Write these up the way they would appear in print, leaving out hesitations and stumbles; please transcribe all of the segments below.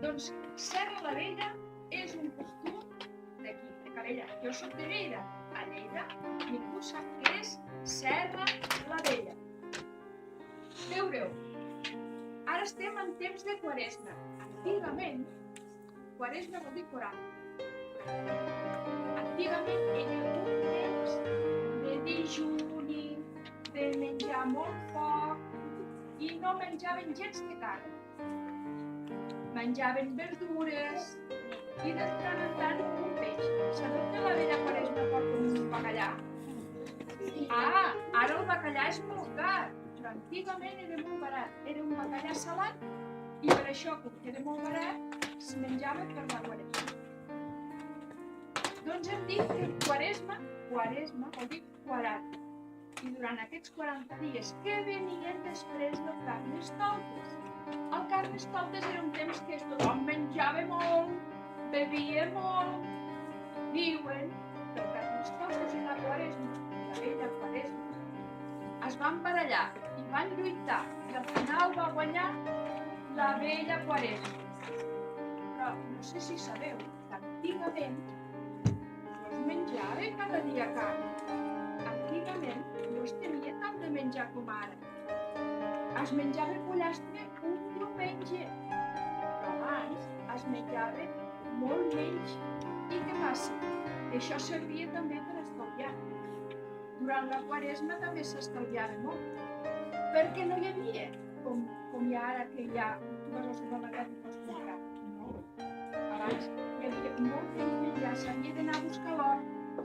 Doncs Serra la Vella és un costum d'aquí, de Calella. Jo soc de Lleida. A Lleida ningú sap què és Serra la Vella. Veureu, ara estem en temps de Quaresma. Antigament, Quaresma vol dir 40. Antigament era un temps de dijuni, de menjar molt poc i no menjaven gens de carn. Menjaven verdures i de tant en tant un peix. Sabeu que la vella Quaresma porta un bacallà? Ah, ara el bacallà és molt car, però antigament era molt barat. Era un bacallà salat i per això, com que era molt barat, es menjava per la Quaresma. Doncs hem dit que Quaresma vol dir 40. I durant aquests 40 dies que venien després del Carnestoltes. El Carnestoltes era un temps que tothom menjava molt, bevia molt. Diuen que el Carnestoltes i la Quaresma, la vella Quaresma, es van barallar i van lluitar i al final va guanyar la vella Quaresma. Però no sé si sabeu que antigament no es menjava cada dia carn. Antigament no es tenia tant de menjar com ara. Es menjava pollastre un diumenge, però abans es menjava molt menys. I què passa? Això servia també per estalviar. Durant la Quaresma també s'estalviava molt, perquè no hi havia, com hi ha ara que hi ha, tu vas al supermercat i pots comprar. No. Abans hi havia molt temps menjar, s'havia d'anar a buscar l'hort,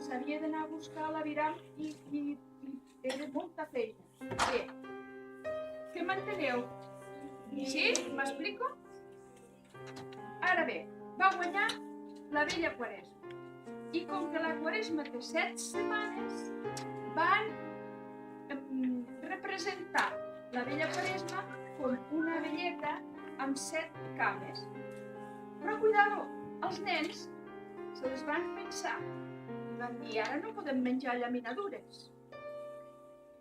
s'havia d'anar a buscar l'aviram i era molta feina. Bé, què m'enteneu? Sí? M'explico? Ara bé, va guanyar la vella Quaresma. I com que la Quaresma té 7 setmanes, van representar la vella Quaresma com una velleta amb 7 cames. Però cuidado, els nens se les van pensar i van dir ara no podem menjar llaminadures.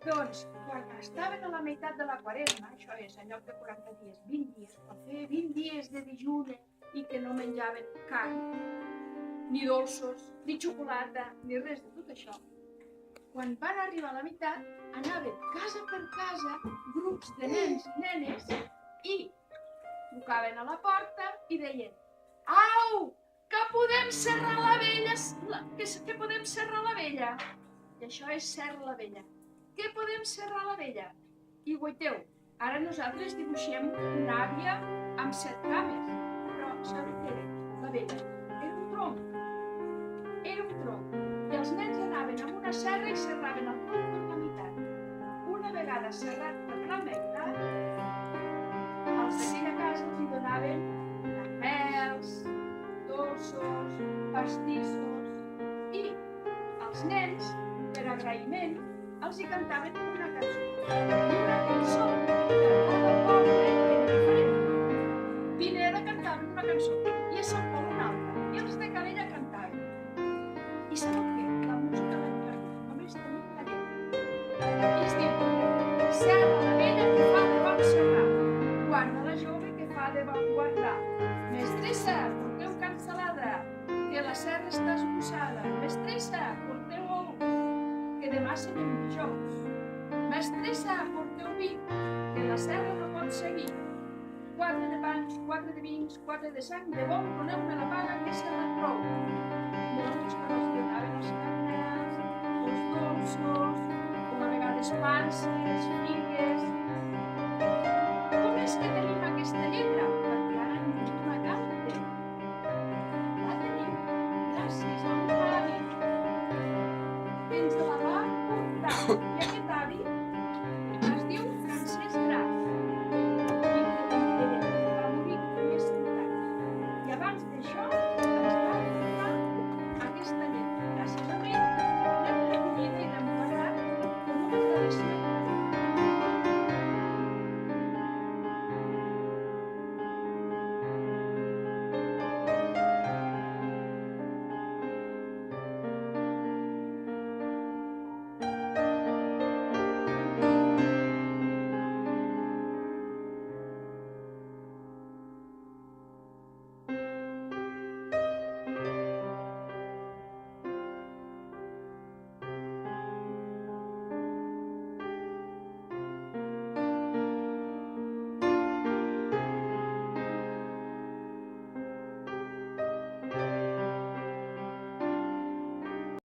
Doncs, quan estaven a la meitat de la Quaresma, això és, en lloc de 40 dies, 20 dies, quan feia 20 dies de dijuni i que no menjaven carn, ni dolços, ni xocolata, ni res de tot això, quan van arribar a la meitat, anaven casa per casa, grups de nens i nenes, i trucaven a la porta i deien «Au, que podem serrar la vella, que podem serrar la vella!» I això és serra la vella. Què podem serrar la vella? I guaiteu, ara nosaltres dibuixem una àvia amb 7 cames, però sabeu què era? La vella era un tronc. Era un tronc. I els nens anaven amb una serra i serraven el tronc per la meitat. Una vegada serrat per la meitat, els d'aquella casa els hi donaven caramels, dolços, pastissos i els nens, per agraïment, els hi cantaven una cançó. I una cançó que a cada poble era diferent. Pineda cantaven una cançó i a Sant Pol una altra. I els de Calella cantaven. I sabeu què? La música l'hem perdut. Només tenim la lletra. I es diu «Serra la vella que fa de bon serrar, guarda la jove que fa de bon guardar. Mestressa, porteu cansalada, que la serra està esbossada. Mestressa, porteu ous, que demà serem dijous. Mestressa, porteu vi, que la serra no pot seguir. 4 de pans, 4 de vins, 4 de sang, de bon, doneu-me la paga que serà prou». Llavors quan els donaven els caramels, els dolços, o a vegades panses, figues. Com és que tenim aquesta lletra? Perquè ara ningú la canta. La tenim gràcies a un avi que ens la va portar. I aquest avi es diu Francesc Graf. Va morir quan tenia 100 anys. I abans d'això ens va portar aquesta lletra. Gràcies a ell l'hem recollida i l'hem guardat com una tradició